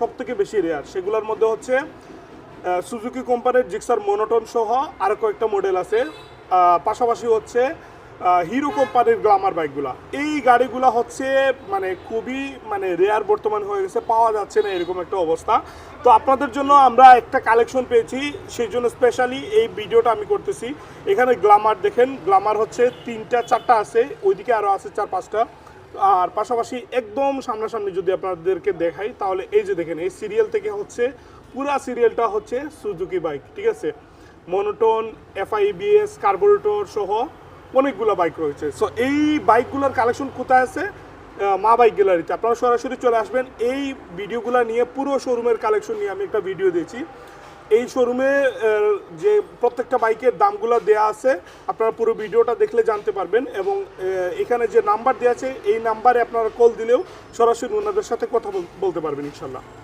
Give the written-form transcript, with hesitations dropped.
সবথেকে বেশি রেয়ার, সেগুলোর মধ্যে হচ্ছে সুজুকি কোম্পানির জিক্সার মনোটন সহ আরও কয়েকটা মডেল আছে। পাশাপাশি হচ্ছে হিরো কোম্পানির গ্ল্যামার বাইকগুলা। এই গাড়িগুলো হচ্ছে মানে খুবই মানে রেয়ার বর্তমান হয়ে গেছে, পাওয়া যাচ্ছে না এরকম একটা অবস্থা। তো আপনাদের জন্য আমরা একটা কালেকশন পেয়েছি, সেই জন্য স্পেশালি এই ভিডিওটা আমি করতেছি। এখানে গ্ল্যামার দেখেন, গ্ল্যামার হচ্ছে 3টা 4টা আছে, ওইদিকে আরও আছে 4-5টা। আর পাশাপাশি একদম সামনাসামনি যদি আপনাদেরকে দেখাই তাহলে এই যে দেখেন, এই সিরিয়াল থেকে হচ্ছে পুরা সিরিয়ালটা হচ্ছে সুজুকি বাইক, ঠিক আছে। মনোটন, এফআইবিএস, কার্বোরেটর সহ অনেকগুলো বাইক রয়েছে। সো এই বাইকগুলোর কালেকশন কোথায় আছে? মা বাইক গ্যালারিতে। আপনারা সরাসরি চলে আসবেন। এই ভিডিওগুলো নিয়ে পুরো শোরুমের কালেকশন নিয়ে আমি একটা ভিডিও দিয়েছি। এই শোরুমে যে প্রত্যেকটা বাইকের দামগুলো দেয়া আছে, আপনারা পুরো ভিডিওটা দেখলে জানতে পারবেন। এবং এখানে যে নাম্বার দেওয়া আছে এই নাম্বারে আপনারা কল দিলেও সরাসরি ওনাদের সাথে কথা বলতে পারবেন ইনশাল্লাহ।